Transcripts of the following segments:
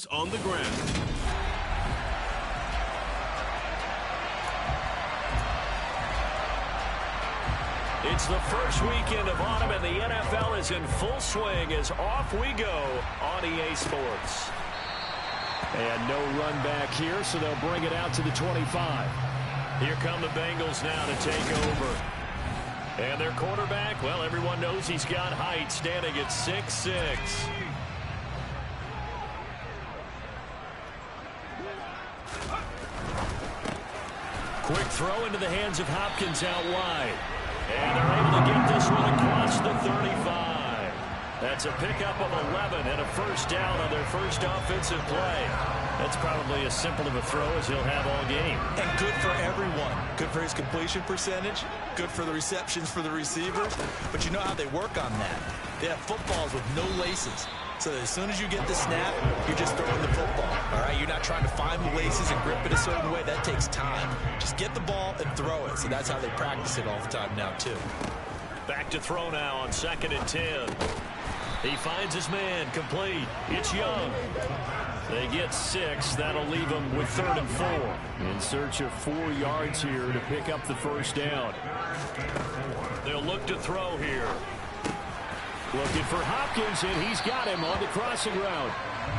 On the ground. It's the first weekend of autumn, and the NFL is in full swing as off we go on EA Sports. And no run back here, so they'll bring it out to the 25. Here come the Bengals now to take over. And their quarterback, well, everyone knows he's got height, standing at 6'6". Quick throw into the hands of Hopkins out wide. And they're able to get this one across the 35. That's a pickup of 11 and a first down on their first offensive play. That's probably as simple of a throw as he'll have all game. And good for everyone. Good for his completion percentage. Good for the receptions for the receivers. But you know how they work on that. They have footballs with no laces. So that as soon as you get the snap, you're just throwing the football. All right, you're not trying to find the laces and grip it a certain way. That takes time. Just get the ball and throw it. So that's how they practice it all the time now, too. Back to throw now on 2nd and 10. He finds his man complete. It's Young. They get 6. That'll leave them with 3rd and 4. In search of 4 yards here to pick up the first down. They'll look to throw here. Looking for Hopkins, and he's got him on the crossing route.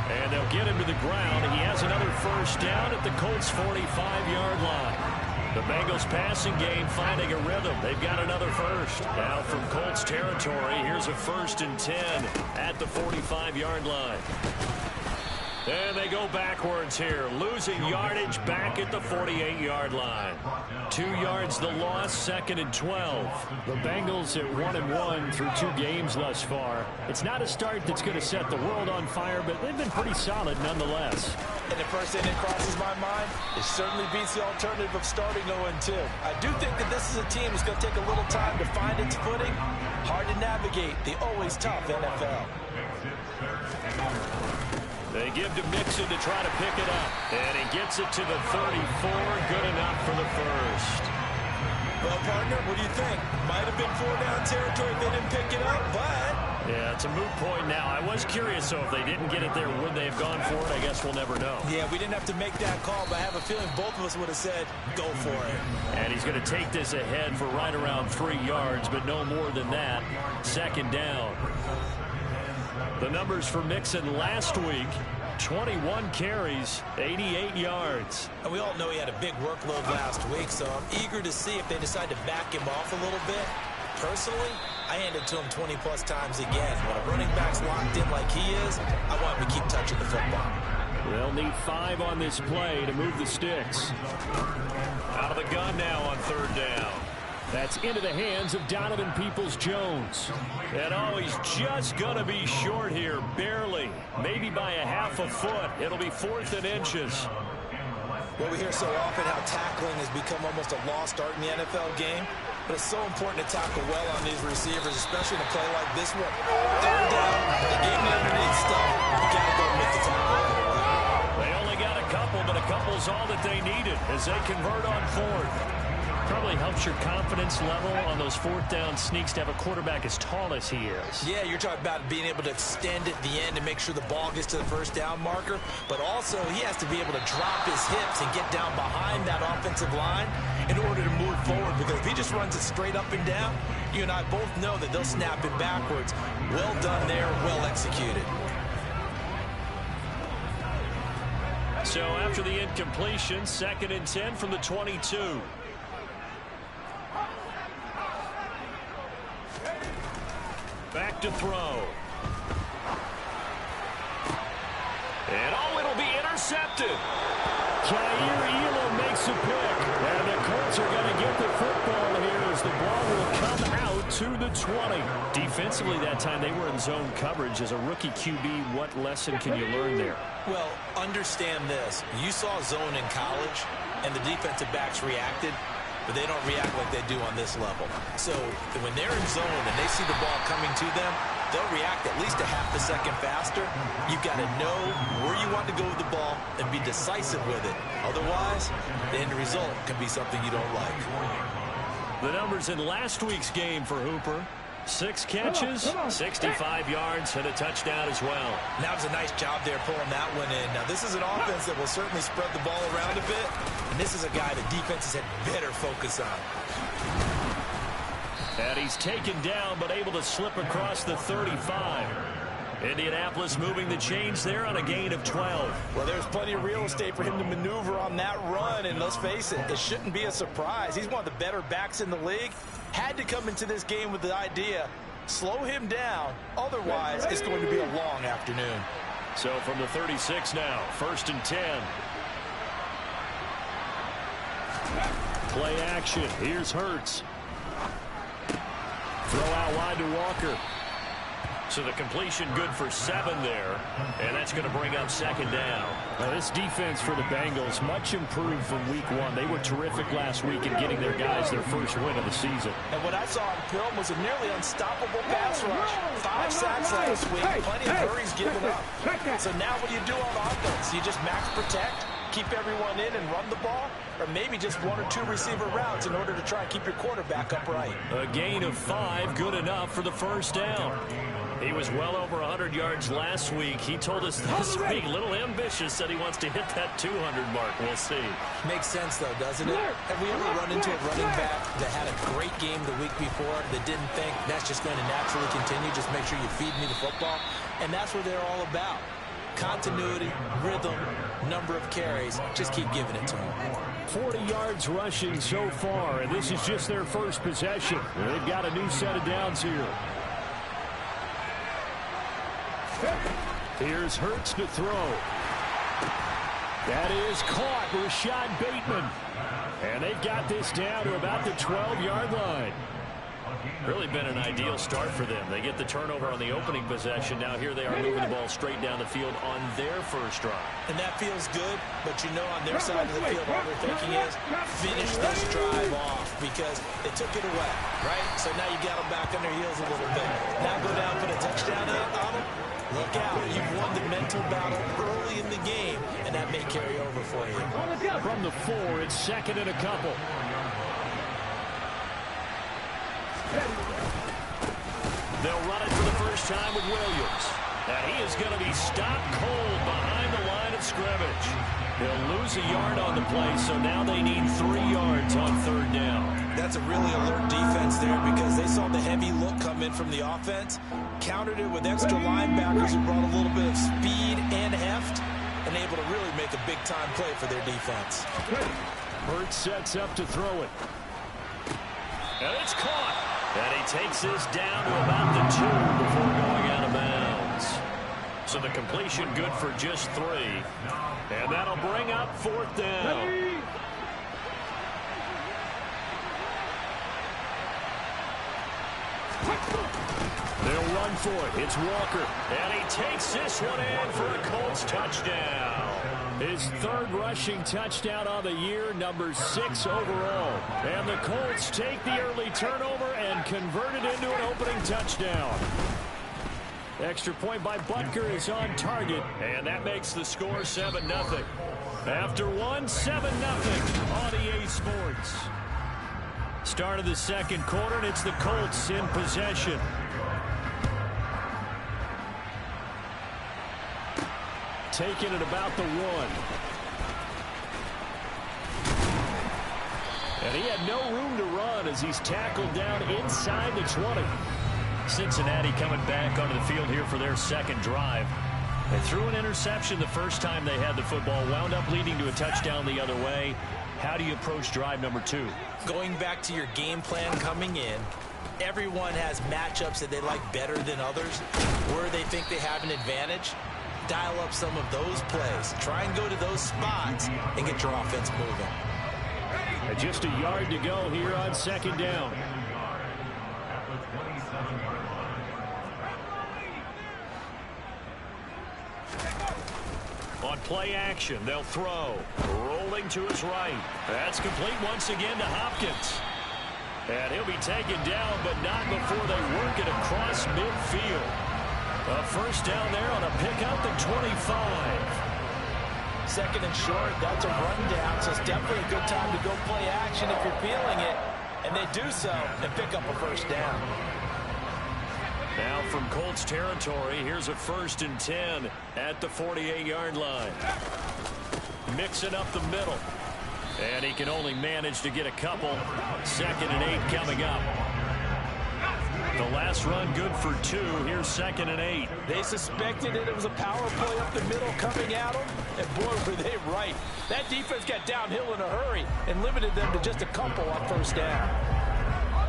And they'll get him to the ground. He has another first down at the Colts' 45-yard line. The Bengals passing game finding a rhythm. They've got another first. Now from Colts territory, here's a 1st and 10 at the 45-yard line. And they go backwards here, losing yardage back at the 48-yard line. 2 yards the loss, 2nd and 12. The Bengals at 1-1 through 2 games thus far. It's not a start that's going to set the world on fire, but they've been pretty solid nonetheless. And the first thing that crosses my mind, it certainly beats the alternative of starting 0-2. I do think that this is a team that's going to take a little time to find its footing. Hard to navigate the always tough NFL. They give to Mixon to try to pick it up. And he gets it to the 34. Good enough for the first. Well, partner, what do you think? Might have been 4-down territory if they didn't pick it up, but... Yeah, it's a moot point now. I was curious, so if they didn't get it there, would they have gone for it? I guess we'll never know. Yeah, we didn't have to make that call, but I have a feeling both of us would have said, go for it. And he's going to take this ahead for right around 3 yards, but no more than that. 2nd down. The numbers for Mixon last week, 21 carries, 88 yards. And we all know he had a big workload last week, so I'm eager to see if they decide to back him off a little bit. Personally, I hand it to him 20-plus times again. When a running back's locked in like he is, I want him to keep touching the football. They'll need 5 on this play to move the sticks. Out of the gun now on 3rd down. That's into the hands of Donovan Peoples-Jones. And oh, he's just going to be short here, barely. Maybe by a half a foot. It'll be 4th and inches. Well, we hear so often how tackling has become almost a lost art in the NFL game. But it's so important to tackle well on these receivers, especially in a play like this one. 3rd down, the game underneath stuff. You got to go make the tackle right away. They only got a couple, but a couple's all that they needed as they convert on 4th. Probably helps your confidence level on those 4th down sneaks to have a quarterback as tall as he is. Yeah, you're talking about being able to extend at the end and make sure the ball gets to the 1st down marker. But also, he has to be able to drop his hips and get down behind that offensive line in order to move forward. Because if he just runs it straight up and down, you and I both know that they'll snap it backwards. Well done there, well executed. So after the incompletion, 2nd and 10 from the 22. Back to throw. And oh, it'll be intercepted. Jair Elam makes a pick. And the Colts are going to get the football here as the ball will come out to the 20. Defensively that time they were in zone coverage. As a rookie QB, what lesson can you learn there? Well, understand this. You saw zone in college, and the defensive backs reacted. But they don't react like they do on this level. So when they're in zone and they see the ball coming to them, they'll react at least a half a second faster. You've got to know where you want to go with the ball and be decisive with it. Otherwise, the end result can be something you don't like. The numbers in last week's game for Hooper. 6 catches, 65 yards, and a touchdown as well. That was a nice job there pulling that one in. Now, this is an offense that will certainly spread the ball around a bit, and this is a guy that defenses had better focus on. And he's taken down, but able to slip across the 35. Indianapolis moving the chains there on a gain of 12. Well, there's plenty of real estate for him to maneuver on that run, and let's face it, it shouldn't be a surprise. He's one of the better backs in the league. Had to come into this game with the idea, slow him down, otherwise it's going to be a long afternoon. So from the 36 now, 1st and 10. Play action, here's Hurts. Throw out wide to Walker. So the completion good for 7 there, and that's going to bring up 2nd down. Now this defense for the Bengals, much improved from week 1. They were terrific last week in getting their guys their first win of the season. And what I saw on film was a nearly unstoppable pass rush. 5 sacks last week, plenty of hurries given up. So now what do you do on offense? You just max protect, keep everyone in and run the ball, or maybe just 1 or 2 receiver routes in order to try and keep your quarterback upright. A gain of 5, good enough for the 1st down. He was well over 100 yards last week. He told us this week, a little ambitious, said he wants to hit that 200 mark. We'll see. Makes sense, though, doesn't it? Have we ever run into a running back that had a great game the week before that didn't think that's just going to naturally continue? Just make sure you feed me the football. And that's what they're all about. Continuity, rhythm, number of carries. Just keep giving it to them. 40 yards rushing so far, and this is just their first possession. They've got a new set of downs here. Here's Hurts to throw. That is caught, Rashad Bateman. And they've got this down to about the 12-yard line. Really been an ideal start for them. They get the turnover on the opening possession. Now here they are moving the ball straight down the field on their first drive. And that feels good, but you know on their side of the field all they're thinking is finish this drive off because they took it away, right? So now you got them back on their heels a little bit. Now go down, put a touchdown on them. Look out. You've won the mental battle early in the game, and that may carry over for you. From the 4, it's 2nd and a couple. They'll run it for the first time with Williams. And he is going to be stopped cold behind the line of scrimmage. He'll lose a yard on the play, so now they need 3 yards on 3rd down. That's a really alert defense there because they saw the heavy look come in from the offense, countered it with extra linebackers who brought a little bit of speed and heft, and able to really make a big-time play for their defense. Hurts sets up to throw it. And it's caught. And he takes this down to about the 2 before going out of bounds. So the completion good for just 3. And that'll bring up 4th down. They'll run for it. It's Walker. And he takes this one in for a Colts touchdown. His 3rd rushing touchdown on the year, number 6 overall. And the Colts take the early turnover and convert it into an opening touchdown. Extra point by Butker is on target. And that makes the score 7-0. After 1, 7-0 on EA Sports. Start of the 2nd quarter, and it's the Colts in possession. Taking it about the 1. And he had no room to run as he's tackled down inside the 20. Cincinnati coming back onto the field here for their 2nd drive. They threw an interception the first time they had the football, wound up leading to a touchdown the other way. How do you approach drive number 2? Going back to your game plan coming in, everyone has matchups that they like better than others, where they think they have an advantage. Dial up some of those plays. Try and go to those spots and get your offense moving. And just a yard to go here on 2nd down. On play action, they'll throw. Rolling to his right. That's complete once again to Hopkins. And he'll be taken down, but not before they work it across midfield. A 1st down there on a pickup at 25. 2nd and short, that's a rundown, so it's definitely a good time to go play action if you're feeling it. And they do so and pick up a 1st down. Now from Colts territory, here's a 1st and 10 at the 48-yard line. Mixing up the middle. And he can only manage to get a couple. 2nd and 8 coming up. The last run good for 2. Here's 2nd and 8. They suspected it was a power play up the middle coming at them. And boy, were they right. That defense got downhill in a hurry and limited them to just a couple on 1st down.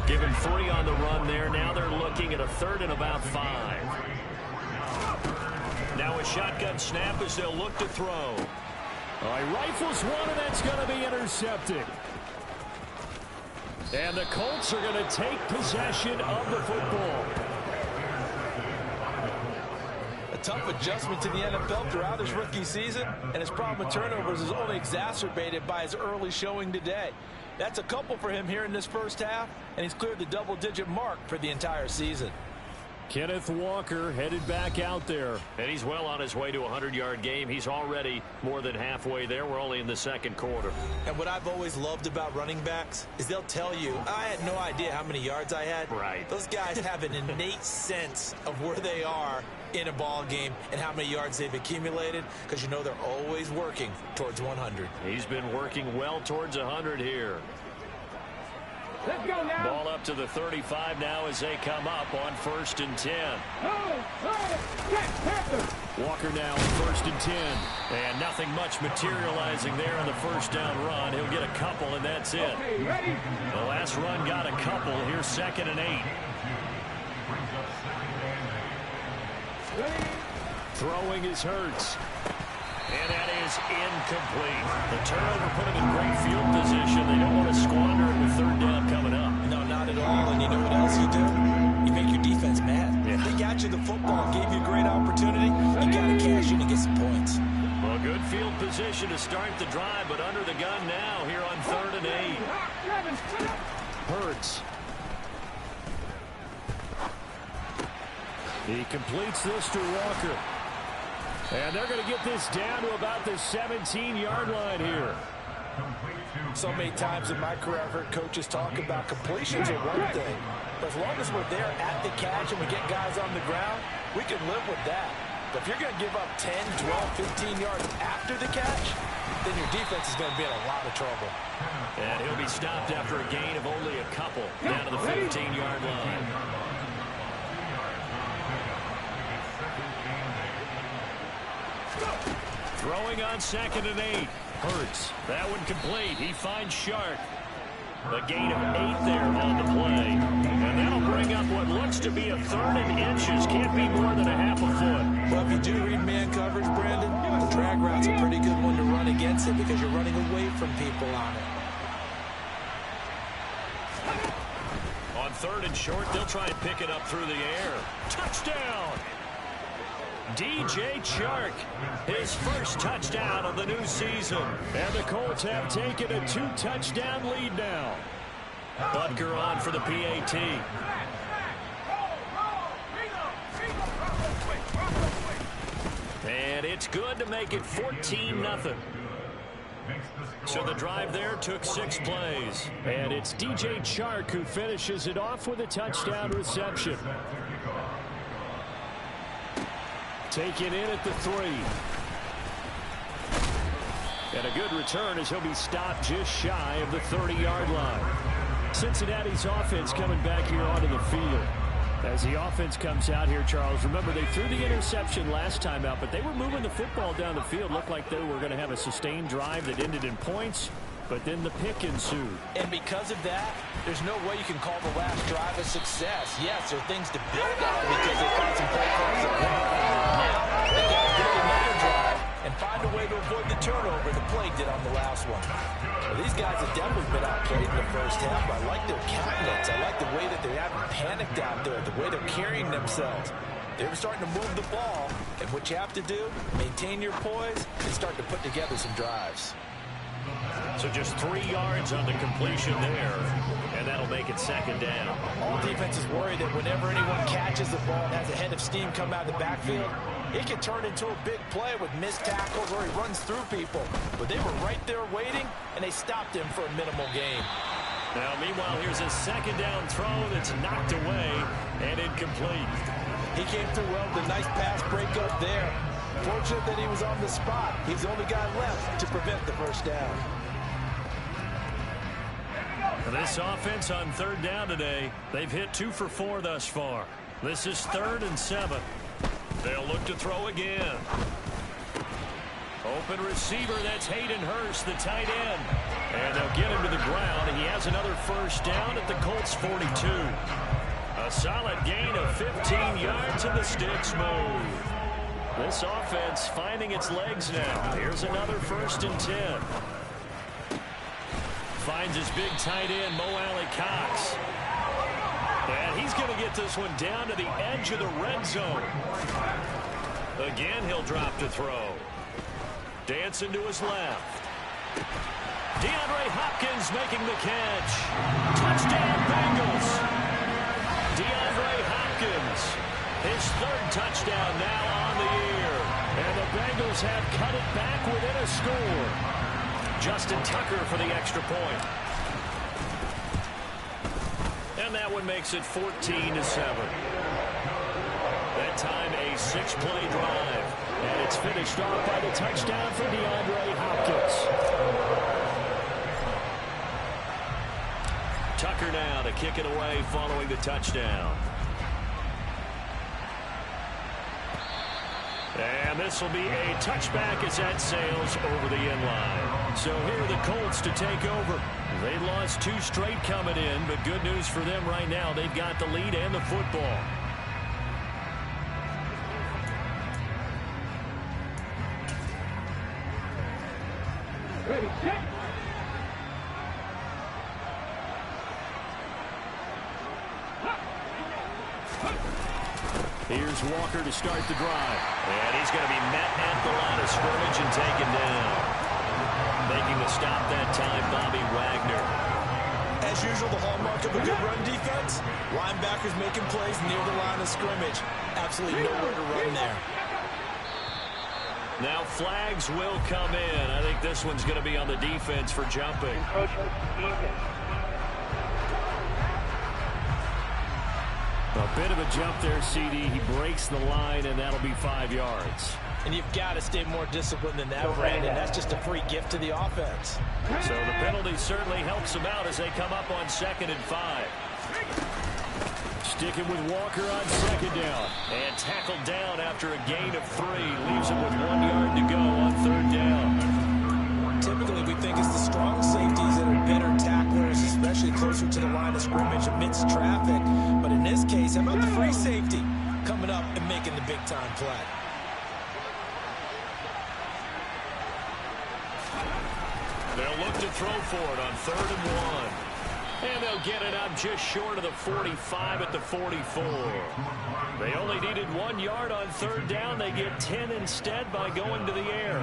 Given 3 on the run there. Now they're looking at a 3rd and about 5. Now a shotgun snap as they'll look to throw. All right, rifles one, and that's going to be intercepted. And the Colts are going to take possession of the football. A tough adjustment to the NFL throughout his rookie season, and his problem with turnovers is only exacerbated by his early showing today. That's a couple for him here in this 1st half, and he's cleared the double-digit mark for the entire season. Kenneth Walker headed back out there. And he's well on his way to a 100-yard game. He's already more than halfway there. We're only in the 2nd quarter. And what I've always loved about running backs is they'll tell you, I had no idea how many yards I had. Right. Those guys have an innate sense of where they are in a ball game and how many yards they've accumulated, because you know they're always working towards 100. He's been working well towards 100 here. Let's go now. Ball up to the 35 now as they come up on 1st and 10. Walker now 1st and 10. And nothing much materializing there on the 1st down run. He'll get a couple, and that's it. Okay, ready? The last run got a couple. Here's 2nd and 8. Ready? Throwing is Hurts. And that is incomplete. The turnover put them in great field position. They don't want to squander it with 3rd down coming up. No, not at all. And you know what else you do? You make your defense mad. Yeah. They got you the football, gave you a great opportunity. You got to cash in and get some points. Well, good field position to start the drive, but under the gun now here on 3rd and 8. Hurts. He completes this to Walker. And they're going to get this down to about the 17-yard line here. So many times in my career, I've heard coaches talk about completions are one thing. But as long as we're there at the catch and we get guys on the ground, we can live with that. But if you're going to give up 10, 12, 15 yards after the catch, then your defense is going to be in a lot of trouble. And he'll be stopped after a gain of only a couple down to the 15-yard line. Throwing on 2nd and 8. Hurts. That one complete. He finds Shark. A gain of 8 there on the play. And that'll bring up what looks to be a 3rd and inches. Can't be more than a half a foot. Well, if you do read man coverage, Brandon, the drag route's a pretty good one to run against it because you're running away from people on it. On 3rd and short, they'll try and pick it up through the air. Touchdown! DJ Chark, his first touchdown of the new season. And the Colts have taken a 2-touchdown lead now. Butker on for the PAT. And it's good to make it 14-0. So the drive there took 6 plays. And it's DJ Chark who finishes it off with a touchdown reception. Taken in at the 3. And a good return as he'll be stopped just shy of the 30-yard line. Cincinnati's offense coming back here onto the field. As the offense comes out here, Charles, remember they threw the interception last time out, but they were moving the football down the field. Looked like they were going to have a sustained drive that ended in points, but then the pick ensued. And because of that, there's no way you can call the last drive a success. Yes, there are things to build on because they found some play calls that work. Now, they've got to build another drive and find a way to avoid the turnover the play did on the last one. Well, these guys have definitely been outplayed in the first half. I like their countenance. I like the way that they haven't panicked out there, the way they're carrying themselves. They're starting to move the ball, and what you have to do, maintain your poise and start to put together some drives. So just 3 yards on the completion there, and that'll make it 2nd down. All defenses worry that whenever anyone catches the ball and has a head of steam come out of the backfield, it can turn into a big play with missed tackles or he runs through people. But they were right there waiting, and they stopped him for a minimal gain. Now, meanwhile, here's a 2nd down throw that's knocked away and incomplete. He came through well with a nice pass breakup there. Fortunate that he was on the spot. He's the only guy left to prevent the first down. This offense on third down today, they've hit 2 for 4 thus far. This is 3rd and 7. They'll look to throw again. Open receiver, that's Hayden Hurst, the tight end. And they'll get him to the ground. He has another first down at the Colts 42. A solid gain of 15 yards and the sticks move. This offense finding its legs now. Here's another 1st and 10. Finds his big tight end, Mo Alley-Cox. And he's going to get this one down to the edge of the red zone. Again, he'll drop to throw. Dancing to his left. DeAndre Hopkins making the catch. Touchdown, Bengals. DeAndre Hopkins, his 3rd touchdown now on the year. And the Bengals have cut it back within a score. Justin Tucker for the extra point. And that one makes it 14-7. That time a 6-play drive. And it's finished off by the touchdown for DeAndre Hopkins. Tucker now to kick it away following the touchdown. And this will be a touchback as that sails over the end line. So here are the Colts to take over. They lost 2 straight coming in, but good news for them right now. They've got the lead and the football. Ready, set. Here's Walker to start the drive. And he's going to be met at the line of scrimmage and taken down. Making the stop that time, Bobby Wagner. As usual, the hallmark of a good run defense, linebackers making plays near the line of scrimmage. Absolutely nowhere to run there. Now flags will come in. I think this one's going to be on the defense for jumping. A bit of a jump there, CD. He breaks the line, and that'll be 5 yards. And you've got to stay more disciplined than that, Brandon. That's just a free gift to the offense. So the penalty certainly helps them out as they come up on 2nd and 5. Sticking with Walker on 2nd down. And tackled down after a gain of 3. Leaves him with 1 yard to go on 3rd down. Typically, we think it's the strong safeties that are better tacklers, especially closer to the line of scrimmage amidst traffic. But in this case, how about the free safety coming up and making the big-time play? They'll look to throw for it on 3rd and 1. And they'll get it up just short of the 45 at the 44. They only needed 1 yard on 3rd down. They get 10 instead by going to the air.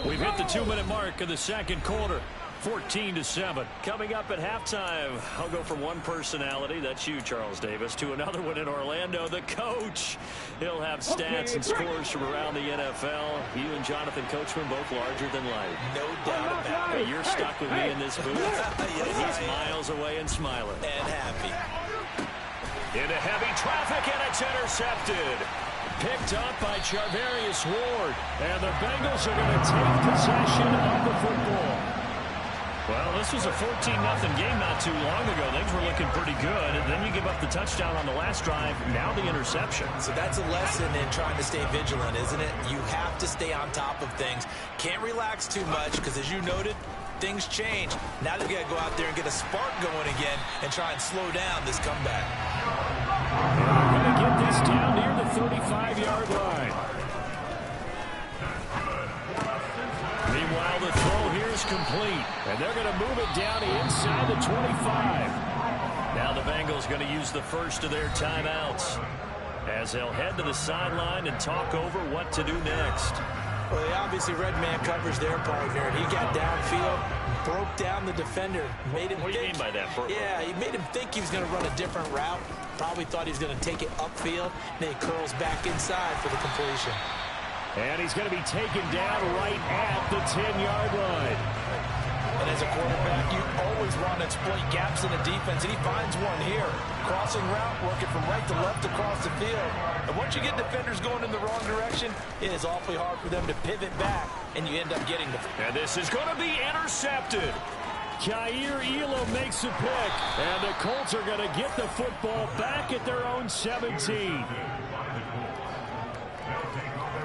We've hit the 2-minute mark of the 2nd quarter. 14-7. Coming up at halftime, I'll go from one personality, that's you, Charles Davis, to another one in Orlando, the coach. He'll have stats and scores from around the NFL. You and Jonathan Coachman both larger than life. No doubt about it. Hey, you're stuck with me in this booth. Yes, and he's miles away and smiling. And happy. Into heavy traffic, and it's intercepted. Picked up by Charvarius Ward. And the Bengals are going to take possession of the football. Well, this was a 14-0 game not too long ago. Things were looking pretty good. And then you give up the touchdown on the last drive. Now the interception. So that's a lesson in trying to stay vigilant, isn't it? You have to stay on top of things. Can't relax too much because, as you noted, things change. Now they've got to go out there and get a spark going again and try and slow down this comeback. And they're going to get this down near the 35-yard line. Meanwhile, the throw here is complete. And they're going to move it down inside the 25. Now the Bengals going to use the first of their timeouts as they'll head to the sideline and talk over what to do next. Well, they obviously red man covers their partner, and he got downfield, broke down the defender, made him What do you mean by that? Yeah, he made him think he was going to run a different route. Probably thought he was going to take it upfield. Then he curls back inside for the completion. And he's going to be taken down right at the 10-yard line. And as a quarterback, you always want to exploit gaps in the defense, and he finds one here. Crossing route, working from right to left across the field. And once you get defenders going in the wrong direction, it is awfully hard for them to pivot back, and you end up getting the... And this is going to be intercepted. Kaiir Elam makes a pick, and the Colts are going to get the football back at their own 17.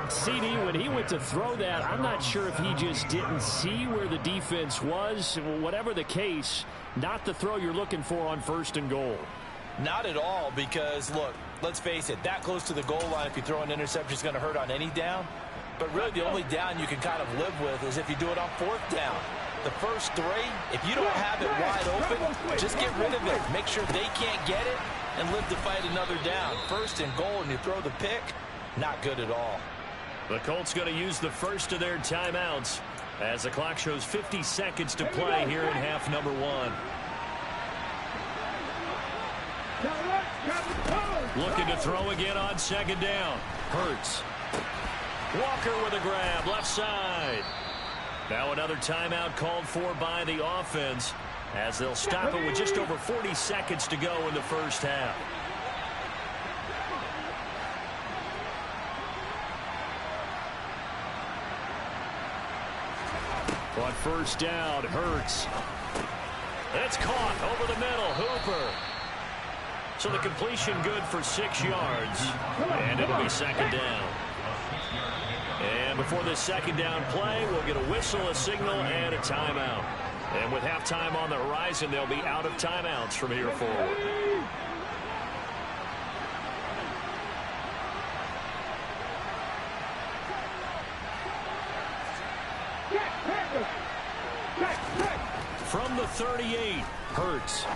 CD, when he went to throw that, I'm not sure if he just didn't see where the defense was. Whatever the case, not the throw you're looking for on 1st and goal. Not at all, because, look, let's face it, that close to the goal line, if you throw an interception, is going to hurt on any down. But really, the only down you can kind of live with is if you do it on 4th down. The first 3, if you don't have it wide open, just get rid of it. Make sure they can't get it and live to fight another down. 1st and goal, and you throw the pick, not good at all. The Colts going to use the first of their timeouts as the clock shows 50 seconds to play here in half number 1. Looking to throw again on 2nd down. Hurts. Walker with a grab, left side. Now another timeout called for by the offense as they'll stop it with just over 40 seconds to go in the first half. On 1st down, Hurts. It's caught over the middle. Hooper. So the completion good for 6 yards. And it'll be 2nd down. And before this 2nd down play, we'll get a whistle, a signal, and a timeout. And with halftime on the horizon, they'll be out of timeouts from here forward. From the 38, Hurts.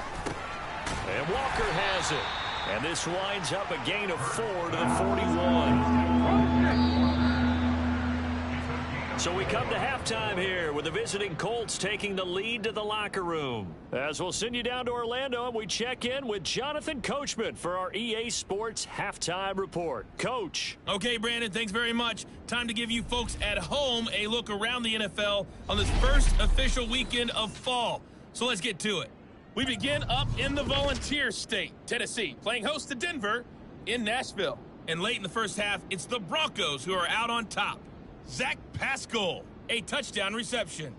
And Walker has it. And this winds up a gain of 4 to the 41. So we come to halftime here with the visiting Colts taking the lead to the locker room. As we'll send you down to Orlando, and we check in with Jonathan Coachman for our EA Sports Halftime Report. Coach. Okay, Brandon, thanks very much. Time to give you folks at home a look around the NFL on this first official weekend of fall. So let's get to it. We begin up in the Volunteer State, Tennessee, playing host to Denver in Nashville. And late in the first half, it's the Broncos who are out on top. Zach Pascal, a touchdown reception.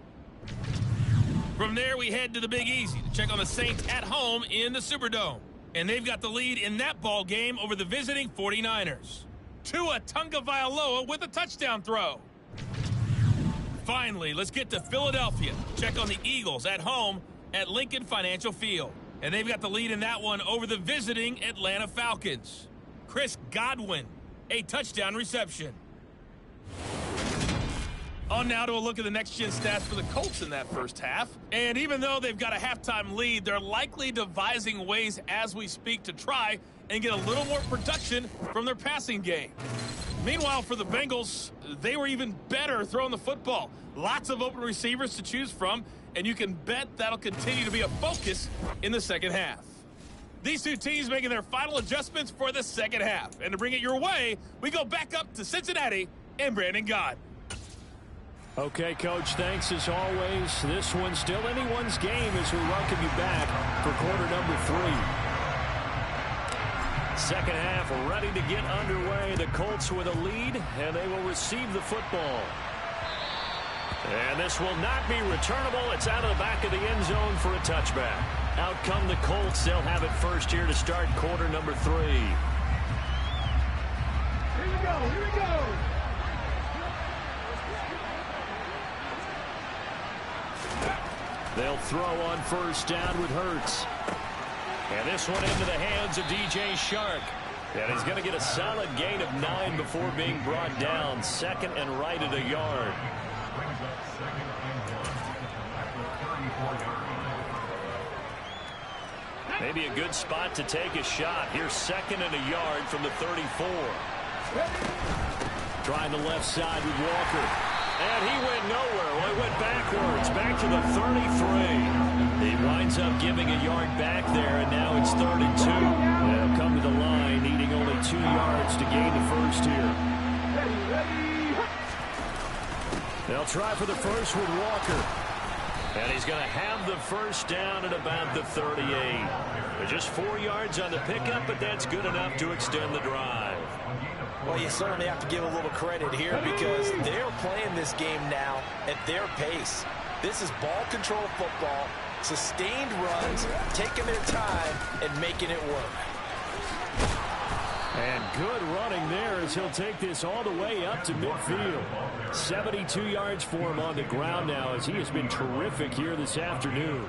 From there, we head to the Big Easy to check on the Saints at home in the Superdome. And they've got the lead in that ball game over the visiting 49ers. Tua Tagovailoa with a touchdown throw. Finally, let's get to Philadelphia. Check on the Eagles at home at Lincoln Financial Field. And they've got the lead in that one over the visiting Atlanta Falcons. Chris Godwin, a touchdown reception. On now to a look at the next-gen stats for the Colts in that first half. And even though they've got a halftime lead, they're likely devising ways as we speak to try and get a little more production from their passing game. Meanwhile, for the Bengals, they were even better throwing the football. Lots of open receivers to choose from, and you can bet that'll continue to be a focus in the second half. These two teams making their final adjustments for the second half. And to bring it your way, we go back up to Cincinnati and Brandon Gott. Okay, Coach, thanks as always. This one's still anyone's game as we welcome you back for quarter number 3. Second half ready to get underway. The Colts with a lead, and they will receive the football. And this will not be returnable. It's out of the back of the end zone for a touchback. Out come the Colts. They'll have it first here to start quarter number 3. Here we go, here we go. They'll throw on first down with Hurts. And this one into the hands of DJ Shark. And he's going to get a solid gain of 9 before being brought down. Second and right at a yard. Maybe a good spot to take a shot. Here's second and a yard from the 34. Trying the left side with Walker. And he went nowhere. Well, he went backwards, back to the 33. He winds up giving a yard back there, and now it's 3rd and 2. They'll come to the line, needing only 2 yards to gain the first here. They'll try for the first with Walker. And he's going to have the first down at about the 38. Just 4 yards on the pickup, but that's good enough to extend the drive. Well, you certainly have to give a little credit here because they're playing this game now at their pace. This is ball control football, sustained runs, taking their time, and making it work. And good running there as he'll take this all the way up to midfield. 72 yards for him on the ground now as he has been terrific here this afternoon.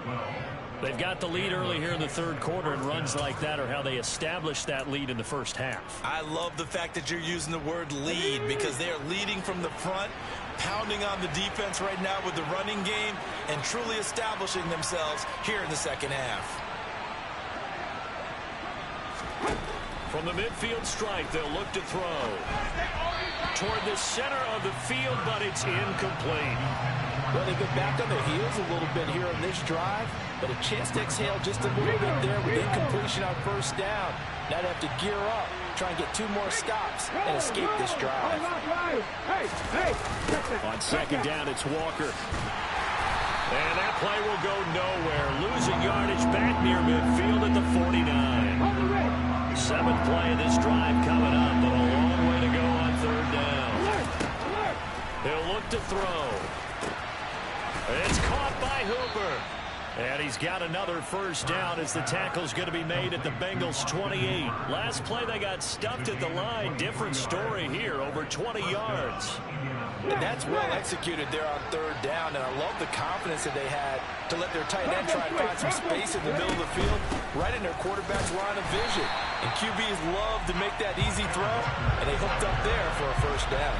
They've got the lead early here in the third quarter, and runs like that are how they established that lead in the first half. I love the fact that you're using the word lead because they are leading from the front, pounding on the defense right now with the running game, and truly establishing themselves here in the second half. From the midfield strike, they'll look to throw. Toward the center of the field, but it's incomplete. Well, they've been back on their heels a little bit here on this drive, but a chance to exhale just a little bit there with incompletion on first down. Now they have to gear up, try and get 2 more stops, and escape this drive. On second down, it's Walker. And that play will go nowhere. Losing yardage back near midfield at the 49. 7th play of this drive coming up, but a long way to go on third down. He'll look to throw. It's caught by Hooper. And he's got another first down as the tackle's going to be made at the Bengals 28. Last play they got stuffed at the line. Different story here, over 20 yards. And that's well executed there on third down, and I love the confidence that they had to let their tight end try and find some space in the middle of the field, right in their quarterback's line of vision. And QBs love to make that easy throw, and they hooked up there for a first down.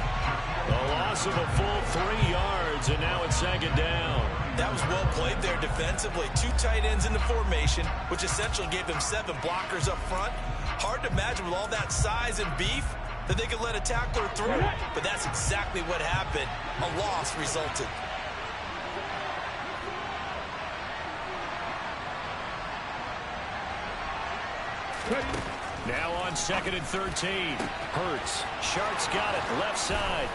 A loss of a full 3 yards, and now it's second down. That was well played there defensively. 2 tight ends in the formation, which essentially gave them 7 blockers up front. Hard to imagine with all that size and beef that they could let a tackler through, but that's exactly what happened. A loss resulted. Now on second and 13. Hurts. Shark's got it. Left side.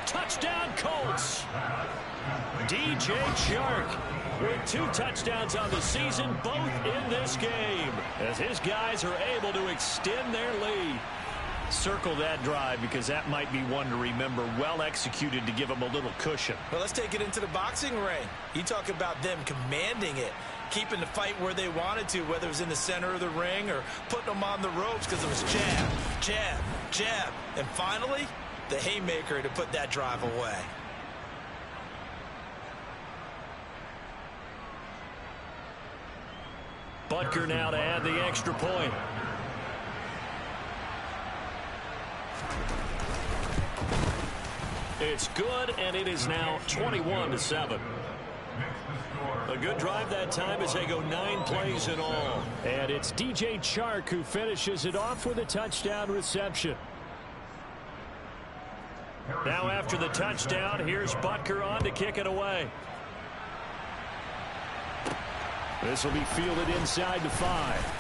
Touchdown Colts. DJ Chark with 2 touchdowns on the season, both in this game, as his guys are able to extend their lead. Circle that drive because that might be one to remember. Well executed to give them a little cushion. Well, let's take it into the boxing ring. You talk about them commanding it, keeping the fight where they wanted to, whether it was in the center of the ring or putting them on the ropes because it was jab, jab, jab. And finally, the haymaker to put that drive away. Butker now to add the extra point. It's good, and it is now 21-7. A good drive that time as they go 9 plays in all. And it's DJ Chark who finishes it off with a touchdown reception. Now after the touchdown, here's Butker on to kick it away. This will be fielded inside the 5.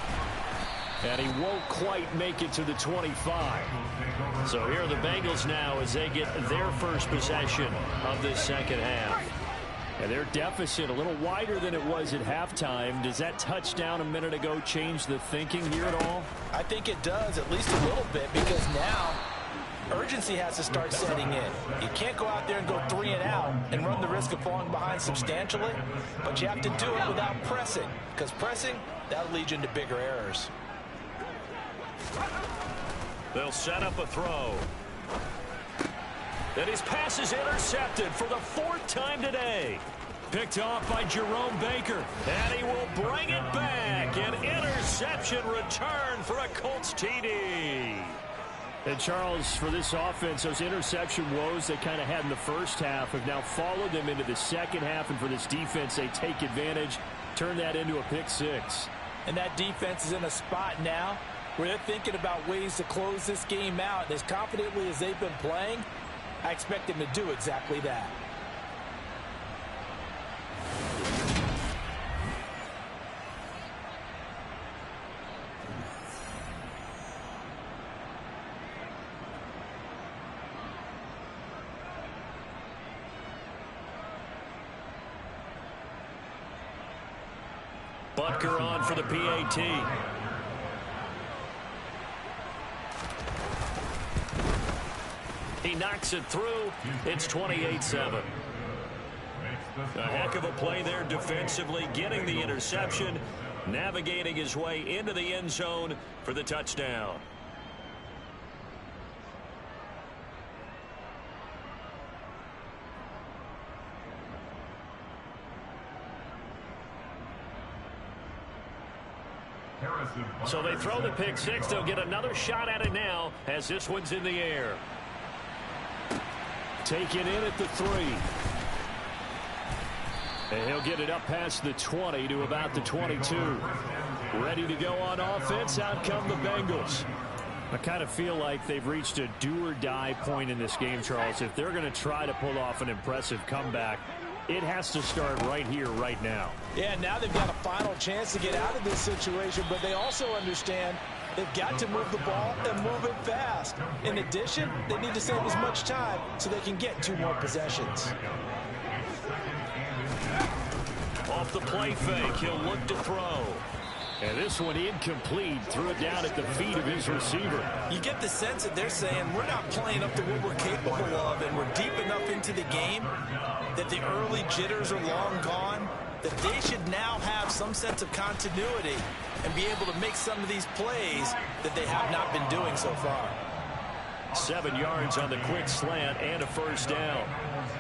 And he won't quite make it to the 25. So here are the Bengals now as they get their first possession of this second half. And their deficit a little wider than it was at halftime. Does that touchdown a minute ago change the thinking here at all? I think it does, at least a little bit, because now urgency has to start setting in. You can't go out there and go 3 and out and run the risk of falling behind substantially, but you have to do it without pressing, because pressing, that'll lead you into bigger errors. They'll set up a throw. And his pass is intercepted for the 4th time today. Picked off by Jerome Baker. And he will bring it back. An interception return for a Colts TD. And Charles, for this offense, those interception woes they kind of had in the first half have now followed them into the second half. And for this defense, they take advantage, turn that into a pick 6. And that defense is in a spot now where they're thinking about ways to close this game out. And as confidently as they've been playing, I expect them to do exactly that. Butker on for the PAT. He knocks it through. It's 28-7. A heck of a play there defensively, getting the interception, navigating his way into the end zone for the touchdown. So they throw the pick six. They'll get another shot at it now as this one's in the air. Taken in at the 3. And he'll get it up past the 20 to about the 22. Ready to go on offense. Out come the Bengals. I kind of feel like they've reached a do-or-die point in this game, Charles. If they're going to try to pull off an impressive comeback, it has to start right here, right now. Yeah, now they've got a final chance to get out of this situation, but they also understand they've got to move the ball and move it fast. In addition, they need to save as much time so they can get 2 more possessions. Off the play fake, he'll look to throw. And this one incomplete. Threw it down at the feet of his receiver. You get the sense that they're saying we're not playing up to what we're capable of, and we're deep enough into the game that the early jitters are long gone, that they should now have some sense of continuity and be able to make some of these plays that they have not been doing so far. 7 yards on the quick slant and a first down.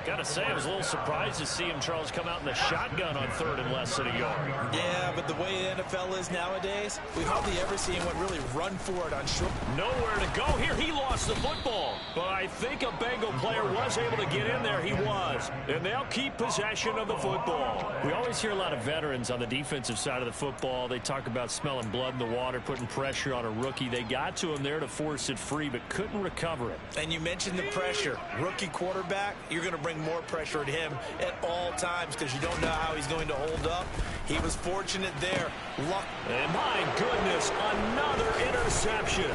Got to say, I was a little surprised to see him, Charles, come out in the shotgun on 3rd and less than a yard. Yeah, but the way the NFL is nowadays, we hardly ever see anyone really run for it on short. Nowhere to go here. He lost the football. But I think a Bengal player was able to get in there. He was. And they'll keep possession of the football. We always hear a lot of veterans on the defensive side of the football. They talk about smelling blood in the water, putting pressure on a rookie. They got to him there to force it free, but couldn't recover it. And you mentioned the pressure. Rookie quarterback, you're going to bring more pressure at him at all times because you don't know how he's going to hold up. He was fortunate there. Luck. And my goodness, another interception.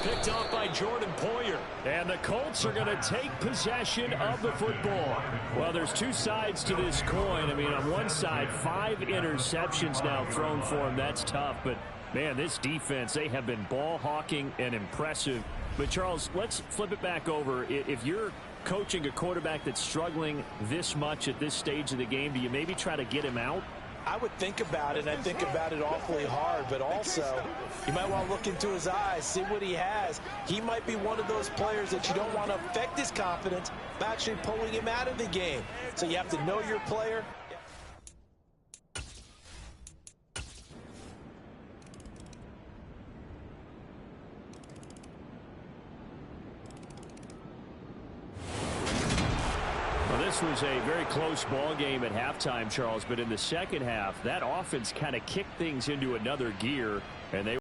Picked off by Jordan Poyer. And the Colts are going to take possession of the football. Well, there's 2 sides to this coin. I mean, on one side, 5 interceptions now thrown for him. That's tough. But, man, this defense, they have been ball hawking and impressive. But, Charles, let's flip it back over. If you're coaching a quarterback that's struggling this much at this stage of the game, do you maybe try to get him out? I would think about it, and I think about it awfully hard, but also you might want to look into his eyes, see what he has. He might be one of those players that you don't want to affect his confidence by actually pulling him out of the game. So you have to know your player. This was a very close ball game at halftime, Charles, but in the second half, that offense kind of kicked things into another gear, and they